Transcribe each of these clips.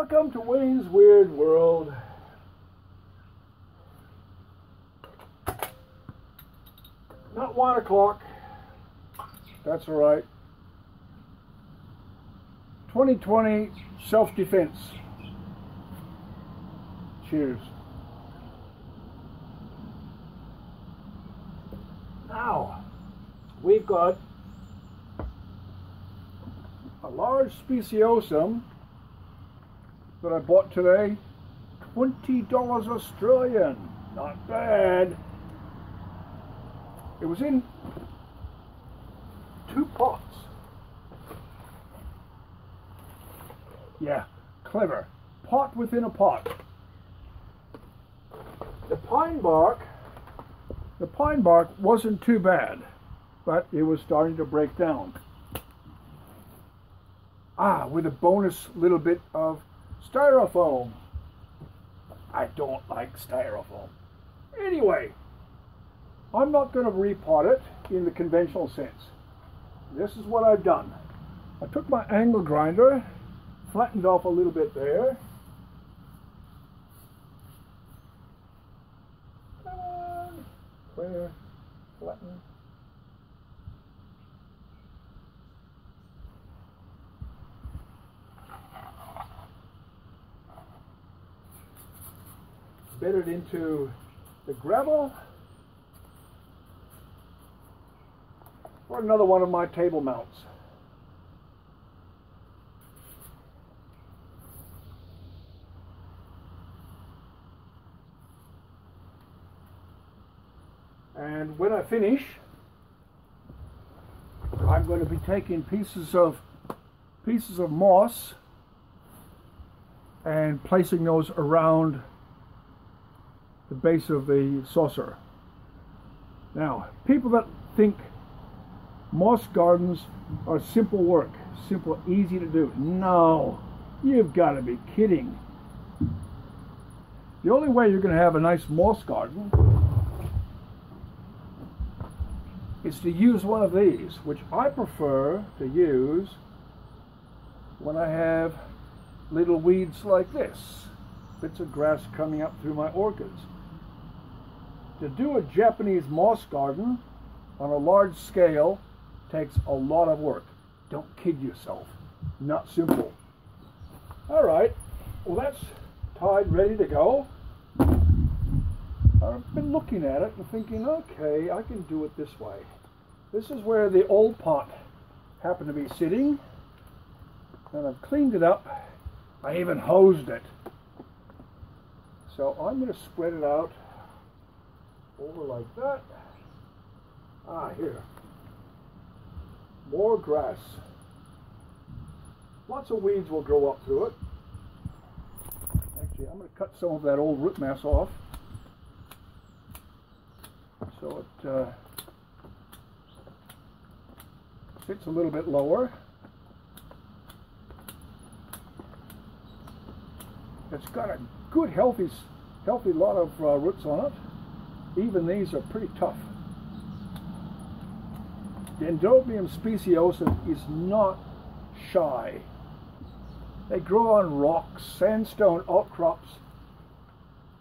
Welcome to Wayne's Weird World. Not 1 o'clock. That's all right. 2020 self-defense. Cheers. Now, we've got a large speciosum that I bought today. $20 Australian. Not bad. It was in 2 pots. Yeah, clever. Pot within a pot. The pine bark wasn't too bad, but it was starting to break down. With a bonus little bit of styrofoam. I don't like styrofoam. Anyway, I'm not going to repot it in the conventional sense. This is what I've done. I took my angle grinder, flattened off a little bit there. Come on, clear, flatten. Bed it into the gravel. Or another one of my table mounts. And when I finish, I'm going to be taking pieces of moss and placing those around the base of the saucer. Now, people that think moss gardens are simple work, simple, easy to do. No, you've got to be kidding. The only way you're going to have a nice moss garden is to use one of these, which I prefer to use when I have little weeds like this, bits of grass coming up through my orchids. To do a Japanese moss garden on a large scale takes a lot of work. Don't kid yourself. Not simple. All right, well, that's tied, ready to go. I've been looking at it and thinking, okay, I can do it this way. This is where the old pot happened to be sitting, and I've cleaned it up. I even hosed it. So I'm going to spread it out over like that. Here. More grass. Lots of weeds will grow up through it. Actually, I'm going to cut some of that old root mass off so it sits a little bit lower. It's got a good healthy lot of roots on it. Even these are pretty tough. Dendrobium speciosum is not shy. They grow on rocks, sandstone outcrops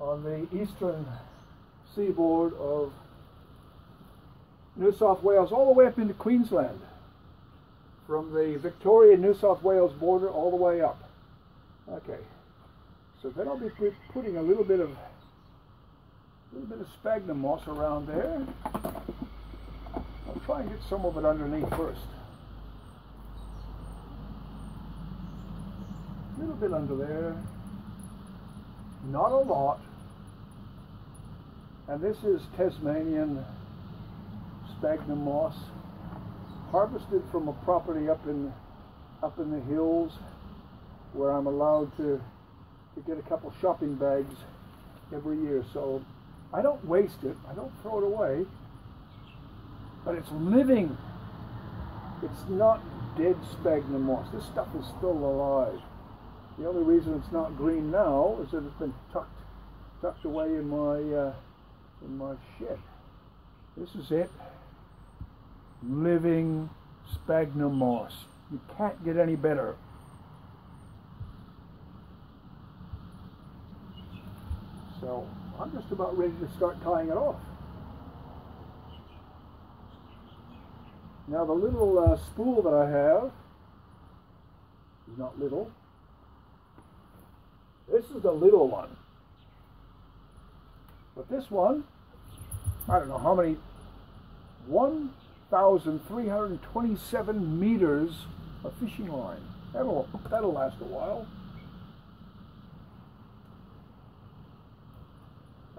on the eastern seaboard of New South Wales, all the way up into Queensland, from the Victoria New South Wales border all the way up. Okay, so then I'll be putting a little bit of sphagnum moss around there. I'll try and get some of it underneath first. A little bit under there, not a lot. And this is Tasmanian sphagnum moss, harvested from a property up in the hills, where I'm allowed to get a couple shopping bags every year. So I don't waste it, I don't throw it away, but it's living. It's not dead sphagnum moss. This stuff is still alive. The only reason it's not green now is that it's been tucked away in my shed. This is it. Living sphagnum moss. You can't get any better. So I'm just about ready to start tying it off. Now the little spool that I have is not little. This is the little one. But this one, I don't know how many, 1,327 meters of fishing line. That'll last a while.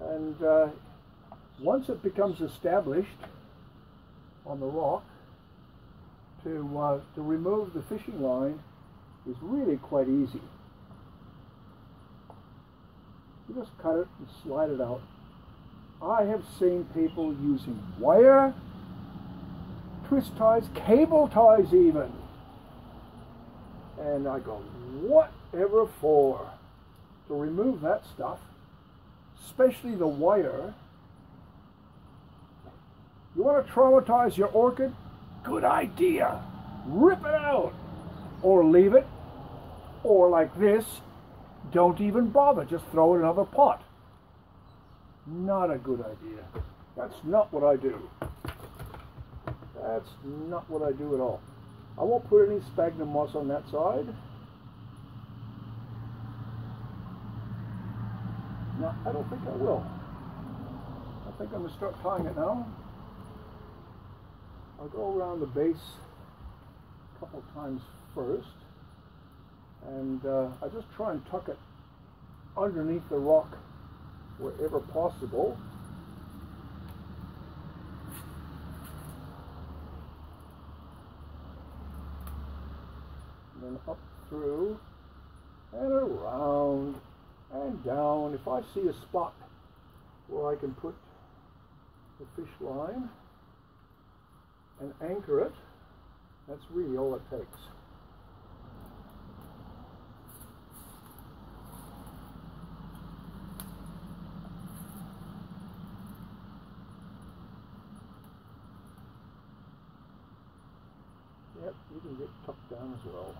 And once it becomes established on the rock, to remove the fishing line is really quite easy. You just cut it and slide it out. I have seen people using wire, twist ties, cable ties even. And I go, whatever for? To remove that stuff, especially the wire. You want to traumatize your orchid? Good idea. Rip it out. Or leave it. Or like this, don't even bother. Just throw it in another pot. Not a good idea. That's not what I do. That's not what I do at all. I won't put any sphagnum moss on that side. No, I don't think I will. I think I'm going to start tying it now. I'll go around the base a couple times first. And I just try and tuck it underneath the rock wherever possible. And then up through and around and down. If I see a spot where I can put the fish line and anchor it, that's really all it takes. Yep, you can get tucked down as well.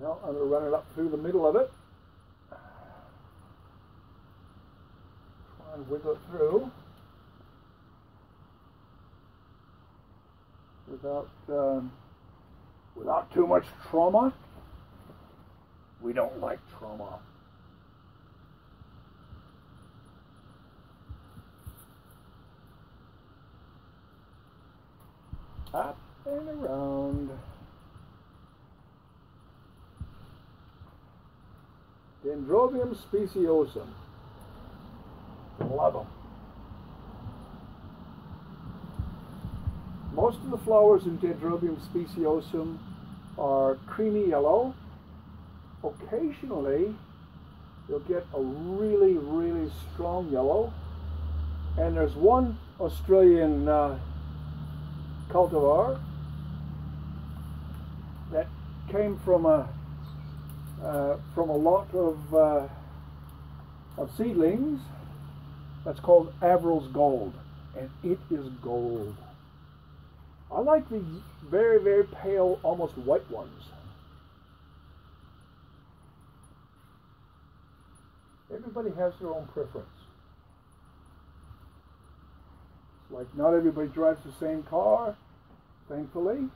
Now I'm going to run it up through the middle of it. Try and wiggle it through without too much trauma. We don't like trauma. Up and around. Dendrobium speciosum. Love them. Most of the flowers in Dendrobium speciosum are creamy yellow. Occasionally, you'll get a really, really strong yellow. And there's one Australian cultivar that came from a lot of seedlings. That's called Avril's Gold, and it is gold. I like the very, very pale, almost white ones. Everybody has their own preference. It's like not everybody drives the same car, thankfully.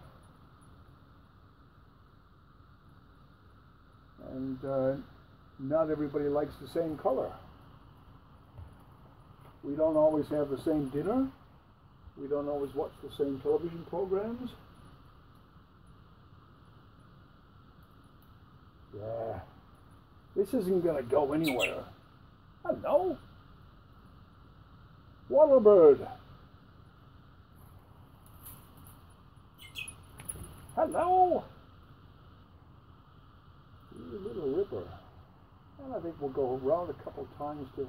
And not everybody likes the same color. We don't always have the same dinner. We don't always watch the same television programs. Yeah, this isn't going to go anywhere. Hello? Waterbird. Hello? You little ripper. And I think we'll go around a couple times to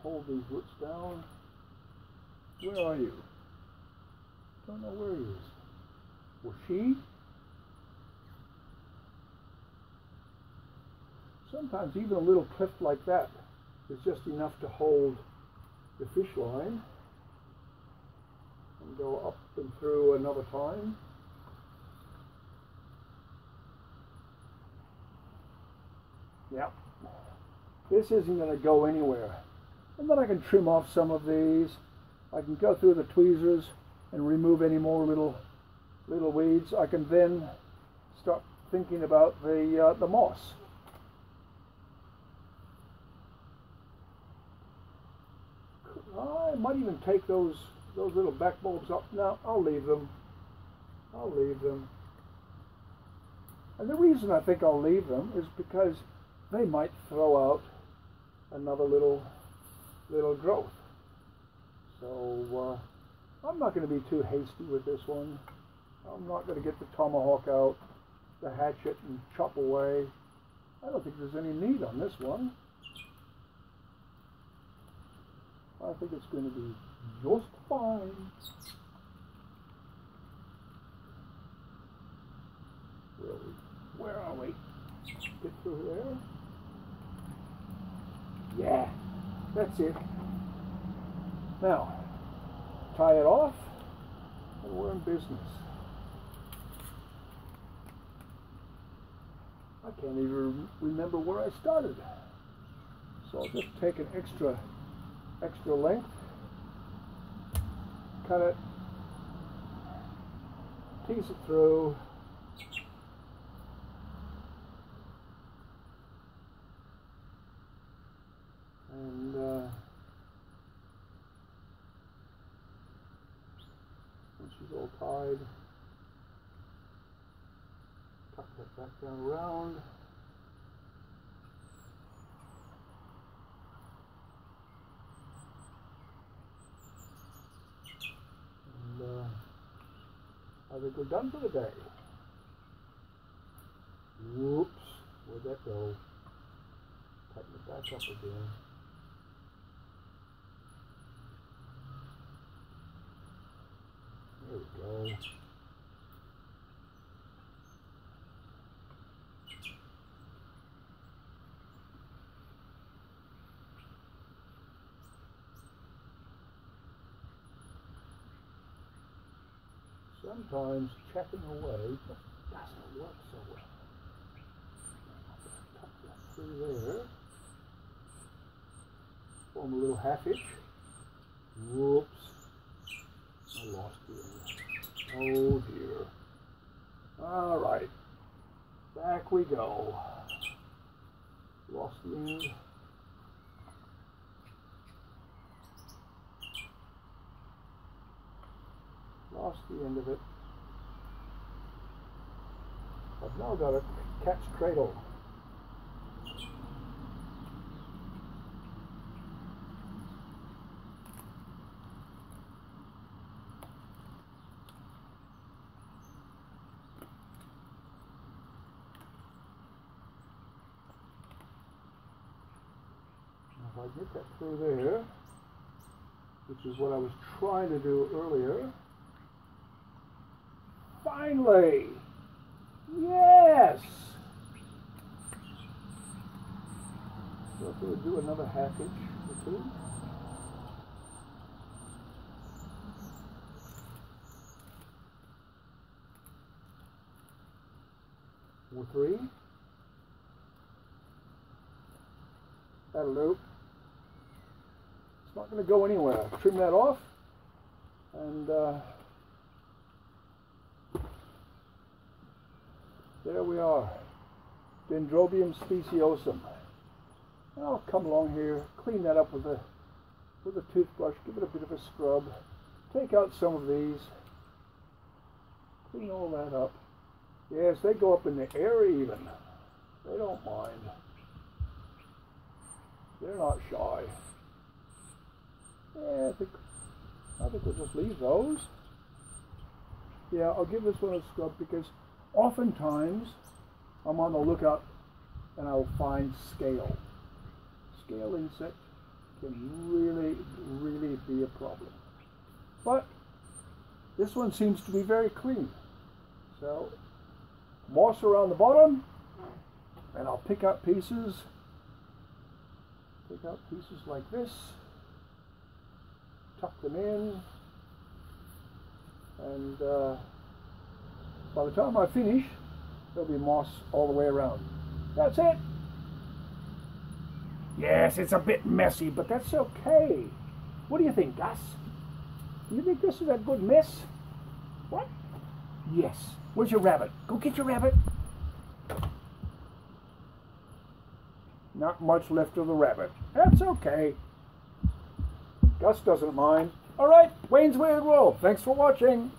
hold these roots down. Where are you? Don't know where he is. Well, she? Sometimes even a little cliff like that is just enough to hold the fish line and go up and through another time. Yeah, this isn't going to go anywhere. And then I can trim off some of these. I can go through the tweezers and remove any more little weeds. I can then start thinking about the moss. I might even take those little back bulbs up. No, I'll leave them. I'll leave them. And the reason I think I'll leave them is because they might throw out another little growth. So I'm not going to be too hasty with this one. I'm not going to get the tomahawk out, the hatchet, and chop away. I don't think there's any need on this one. I think it's going to be just fine. Where are we? Get through there. Yeah, that's it. Now, tie it off, and we're in business. I can't even remember where I started. So I'll just take an extra length, cut it, tease it through, and when she's all tied, tuck that back down around. I think we're done for the day. Whoops, where'd that go? Tighten it back up again. There we go. Sometimes checking away just doesn't work so well. Tuck that through there. Form a little half hitch. Whoops. I lost the end. Oh dear. Alright. Back we go. Lost the end. Lost the end of it. I've now got a cat's cradle. If I get that through there, which is what I was trying to do earlier. Finally! Yes! So if we would do another half inch or two. Or three. That'll do. It's not going to go anywhere. Trim that off and there we are, Dendrobium speciosum. And I'll come along here, clean that up with a toothbrush, give it a bit of a scrub, take out some of these, clean all that up. Yes, they go up in the air even. They don't mind. They're not shy. Yeah, I think we'll just leave those. Yeah, I'll give this one a scrub because oftentimes I'm on the lookout and I'll find scale. Scale insect can really be a problem. But this one seems to be very clean. So moss around the bottom, and I'll pick out pieces. Pick out pieces like this. Tuck them in, and by the time I finish, there'll be moss all the way around. That's it. Yes, it's a bit messy, but that's okay. What do you think, Gus? You think this is a good mess? What? Yes. Where's your rabbit? Go get your rabbit. Not much left of the rabbit. That's okay. Gus doesn't mind. All right, Wayne's Weird World. Thanks for watching.